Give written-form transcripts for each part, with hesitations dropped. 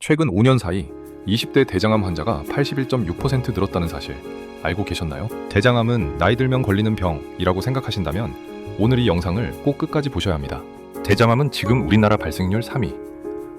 최근 5년 사이 20대 대장암 환자가 81.6% 늘었다는 사실 알고 계셨나요? 대장암은 나이 들면 걸리는 병이라고 생각하신다면 오늘 이 영상을 꼭 끝까지 보셔야 합니다. 대장암은 지금 우리나라 발생률 3위,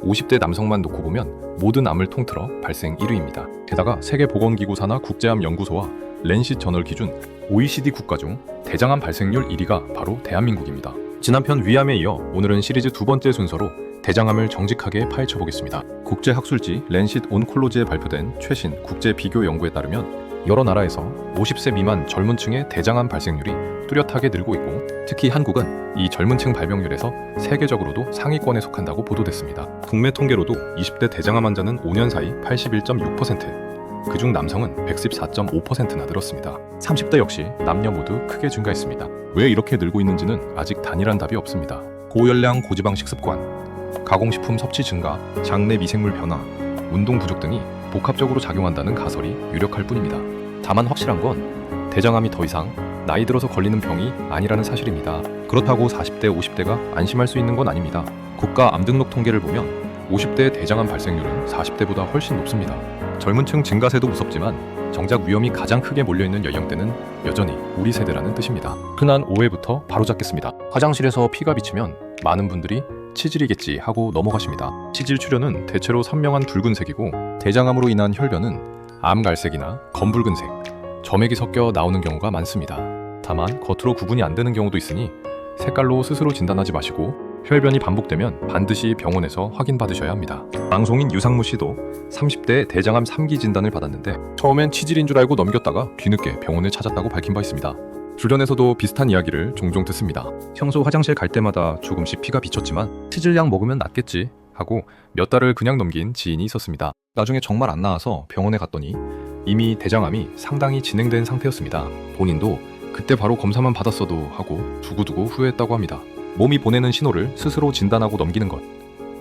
50대 남성만 놓고 보면 모든 암을 통틀어 발생 1위입니다. 게다가 세계보건기구 산하 국제암연구소와 랜싯 저널 기준 OECD 국가 중 대장암 발생률 1위가 바로 대한민국입니다. 지난 편 위암에 이어 오늘은 시리즈 두 번째 순서로 대장암을 정직하게 파헤쳐보겠습니다. 국제학술지 랜싯 온콜로지에 발표된 최신 국제 비교 연구에 따르면 여러 나라에서 50세 미만 젊은 층의 대장암 발생률이 뚜렷하게 늘고 있고, 특히 한국은 이 젊은 층 발병률에서 세계적으로도 상위권에 속한다고 보도됐습니다. 국내 통계로도 20대 대장암 환자는 5년 사이 81.6%, 그중 남성은 114.5%나 늘었습니다. 30대 역시 남녀 모두 크게 증가했습니다. 왜 이렇게 늘고 있는지는 아직 단일한 답이 없습니다. 고열량 고지방 식습관, 가공식품 섭취 증가, 장내 미생물 변화, 운동 부족 등이 복합적으로 작용한다는 가설이 유력할 뿐입니다. 다만 확실한 건 대장암이 더 이상 나이 들어서 걸리는 병이 아니라는 사실입니다. 그렇다고 40대, 50대가 안심할 수 있는 건 아닙니다. 국가 암 등록 통계를 보면 50대 대장암 발생률은 40대보다 훨씬 높습니다. 젊은 층 증가세도 무섭지만 정작 위험이 가장 크게 몰려있는 연령대는 여전히 우리 세대라는 뜻입니다. 흔한 오해부터 바로잡겠습니다. 화장실에서 피가 비치면 많은 분들이 치질이겠지 하고 넘어가십니다. 치질 출현은 대체로 선명한 붉은색이고, 대장암으로 인한 혈변은 암갈색이나 검붉은색, 점액이 섞여 나오는 경우가 많습니다. 다만 겉으로 구분이 안 되는 경우도 있으니 색깔로 스스로 진단하지 마시고 혈변이 반복되면 반드시 병원에서 확인받으셔야 합니다. 방송인 유상무 씨도 30대 대장암 3기 진단을 받았는데 처음엔 치질인 줄 알고 넘겼다가 뒤늦게 병원을 찾았다고 밝힌 바 있습니다. 주변에서도 비슷한 이야기를 종종 듣습니다. 평소 화장실 갈 때마다 조금씩 피가 비쳤지만 치질약 먹으면 낫겠지 하고 몇 달을 그냥 넘긴 지인이 있었습니다. 나중에 정말 안 나아서 병원에 갔더니 이미 대장암이 상당히 진행된 상태였습니다. 본인도 그때 바로 검사만 받았어도 하고 두고두고 후회했다고 합니다. 몸이 보내는 신호를 스스로 진단하고 넘기는 것,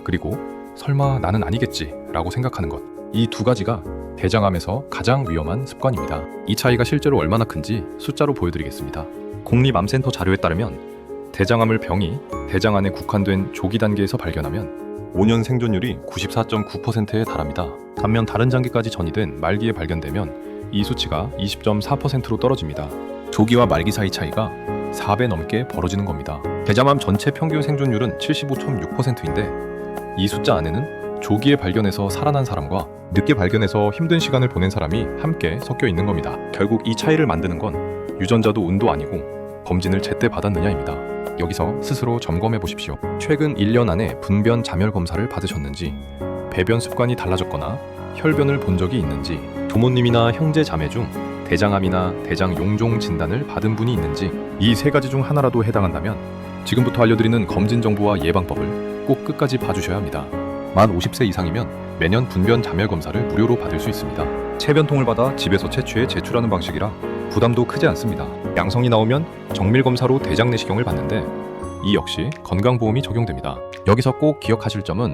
그리고 설마 나는 아니겠지 라고 생각하는 것, 이 두 가지가 대장암에서 가장 위험한 습관입니다. 이 차이가 실제로 얼마나 큰지 숫자로 보여드리겠습니다. 국립암센터 자료에 따르면 대장암을 병이 대장 안에 국한된 조기 단계에서 발견하면 5년 생존율이 94.9%에 달합니다. 반면 다른 장기까지 전이된 말기에 발견되면 이 수치가 20.4%로 떨어집니다. 조기와 말기 사이 차이가 4배 넘게 벌어지는 겁니다. 대장암 전체 평균 생존율은 75.6%인데 이 숫자 안에는 조기에 발견해서 살아난 사람과 늦게 발견해서 힘든 시간을 보낸 사람이 함께 섞여 있는 겁니다. 결국 이 차이를 만드는 건 유전자도 운도 아니고 검진을 제때 받았느냐입니다. 여기서 스스로 점검해 보십시오. 최근 1년 안에 분변 자멸 검사를 받으셨는지, 배변 습관이 달라졌거나 혈변을 본 적이 있는지, 부모님이나 형제 자매 중 대장암이나 대장 용종 진단을 받은 분이 있는지, 이 세 가지 중 하나라도 해당한다면 지금부터 알려드리는 검진 정보와 예방법을 꼭 끝까지 봐주셔야 합니다. 만 50세 이상이면 매년 분변 자멸 검사를 무료로 받을 수 있습니다. 체변통을 받아 집에서 채취해 제출하는 방식이라 부담도 크지 않습니다. 양성이 나오면 정밀 검사로 대장 내시경을 받는데 이 역시 건강보험이 적용됩니다. 여기서 꼭 기억하실 점은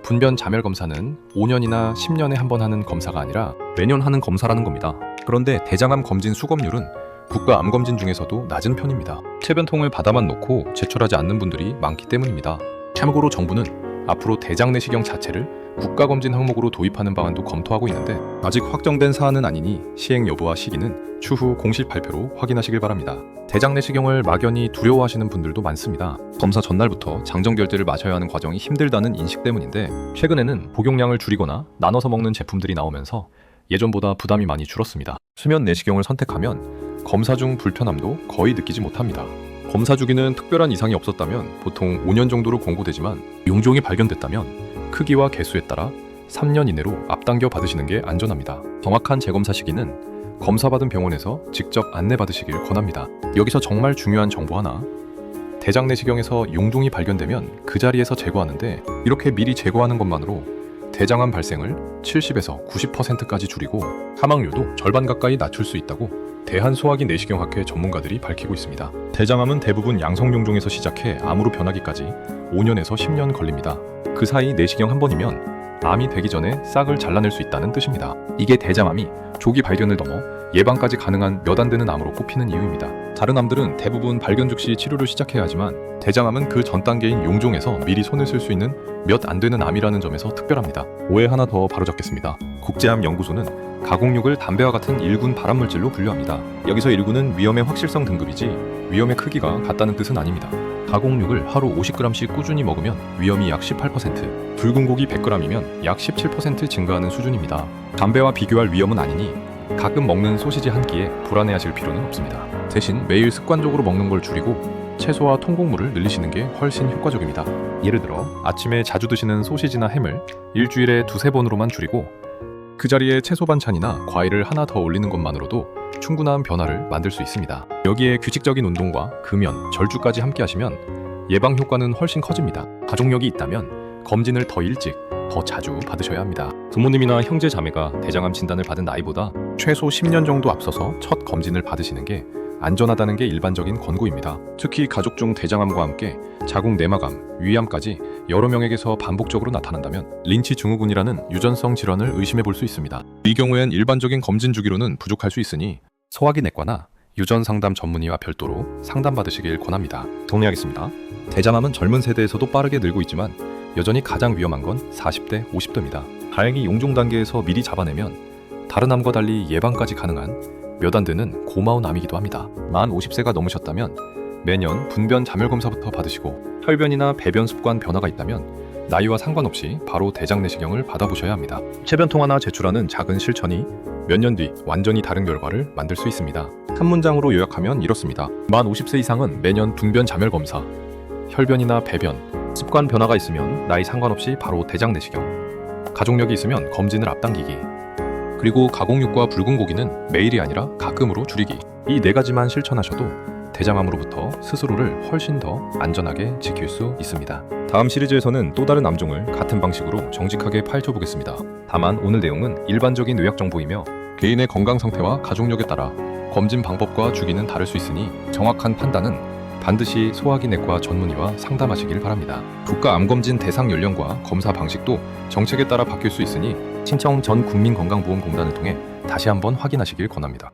분변 자멸 검사는 5년이나 10년에 한 번 하는 검사가 아니라 매년 하는 검사라는 겁니다. 그런데 대장암 검진 수검률은 국가 암검진 중에서도 낮은 편입니다. 체변통을 받아만 놓고 제출하지 않는 분들이 많기 때문입니다. 참고로 정부는 앞으로 대장 내시경 자체를 국가검진 항목으로 도입하는 방안도 검토하고 있는데 아직 확정된 사안은 아니니 시행 여부와 시기는 추후 공식 발표로 확인하시길 바랍니다. 대장 내시경을 막연히 두려워하시는 분들도 많습니다. 검사 전날부터 장정결제를 마셔야 하는 과정이 힘들다는 인식 때문인데, 최근에는 복용량을 줄이거나 나눠서 먹는 제품들이 나오면서 예전보다 부담이 많이 줄었습니다. 수면 내시경을 선택하면 검사 중 불편함도 거의 느끼지 못합니다. 검사 주기는 특별한 이상이 없었다면 보통 5년 정도로 권고되지만 용종이 발견됐다면 크기와 개수에 따라 3년 이내로 앞당겨 받으시는 게 안전합니다. 정확한 재검사 시기는 검사받은 병원에서 직접 안내받으시길 권합니다. 여기서 정말 중요한 정보 하나, 대장 내시경에서 용종이 발견되면 그 자리에서 제거하는데 이렇게 미리 제거하는 것만으로 대장암 발생을 70에서 90%까지 줄이고 사망률도 절반 가까이 낮출 수 있다고 대한소화기 내시경학회 전문가들이 밝히고 있습니다. 대장암은 대부분 양성용종에서 시작해 암으로 변하기까지 5년에서 10년 걸립니다. 그 사이 내시경 한 번이면 암이 되기 전에 싹을 잘라낼 수 있다는 뜻입니다. 이게 대장암이 조기 발견을 넘어 예방까지 가능한 몇 안 되는 암으로 꼽히는 이유입니다. 다른 암들은 대부분 발견 즉시 치료를 시작해야 하지만 대장암은 그 전 단계인 용종에서 미리 손을 쓸 수 있는 몇 안 되는 암이라는 점에서 특별합니다. 오해 하나 더 바로잡겠습니다. 국제암연구소는 가공육을 담배와 같은 1군 발암물질로 분류합니다. 여기서 1군은 위험의 확실성 등급이지 위험의 크기가 같다는 뜻은 아닙니다. 가공육을 하루 50g씩 꾸준히 먹으면 위험이 약 18%, 붉은 고기 100g이면 약 17% 증가하는 수준입니다. 담배와 비교할 위험은 아니니 가끔 먹는 소시지 한 끼에 불안해하실 필요는 없습니다. 대신 매일 습관적으로 먹는 걸 줄이고 채소와 통곡물을 늘리시는 게 훨씬 효과적입니다. 예를 들어 아침에 자주 드시는 소시지나 햄을 일주일에 2-3번으로만 줄이고 그 자리에 채소 반찬이나 과일을 하나 더 올리는 것만으로도 충분한 변화를 만들 수 있습니다. 여기에 규칙적인 운동과 금연, 절주까지 함께 하시면 예방 효과는 훨씬 커집니다. 가족력이 있다면 검진을 더 일찍, 더 자주 받으셔야 합니다. 부모님이나 형제 자매가 대장암 진단을 받은 나이보다 최소 10년 정도 앞서서 첫 검진을 받으시는 게 안전하다는 게 일반적인 권고입니다. 특히 가족 중 대장암과 함께 자궁 내막암, 위암까지 여러 명에게서 반복적으로 나타난다면 린치 증후군이라는 유전성 질환을 의심해 볼 수 있습니다. 이 경우엔 일반적인 검진 주기로는 부족할 수 있으니 소화기내과나 유전 상담 전문의와 별도로 상담받으시길 권합니다. 정리하겠습니다. 대장암은 젊은 세대에서도 빠르게 늘고 있지만 여전히 가장 위험한 건 40대, 50대입니다. 다행히 용종 단계에서 미리 잡아내면 다른 암과 달리 예방까지 가능한 몇 안 되는 고마운 암이기도 합니다. 만 50세가 넘으셨다면 매년 분변 자멸 검사부터 받으시고 혈변이나 배변 습관 변화가 있다면 나이와 상관없이 바로 대장 내시경을 받아보셔야 합니다. 체변통화나 제출하는 작은 실천이 몇 년 뒤 완전히 다른 결과를 만들 수 있습니다. 한 문장으로 요약하면 이렇습니다. 만 50세 이상은 매년 분변 자멸 검사, 혈변이나 배변, 습관 변화가 있으면 나이 상관없이 바로 대장 내시경, 가족력이 있으면 검진을 앞당기기, 그리고 가공육과 붉은 고기는 매일이 아니라 가끔으로 줄이기. 이 4가지만 실천하셔도 대장암으로부터 스스로를 훨씬 더 안전하게 지킬 수 있습니다. 다음 시리즈에서는 또 다른 암종을 같은 방식으로 정직하게 파헤쳐 보겠습니다. 다만 오늘 내용은 일반적인 의학 정보이며 개인의 건강 상태와 가족력에 따라 검진 방법과 주기는 다를 수 있으니 정확한 판단은 반드시 소화기내과 전문의와 상담하시길 바랍니다. 국가암검진 대상 연령과 검사 방식도 정책에 따라 바뀔 수 있으니 신청 전 국민건강보험공단을 통해 다시 한번 확인하시길 권합니다.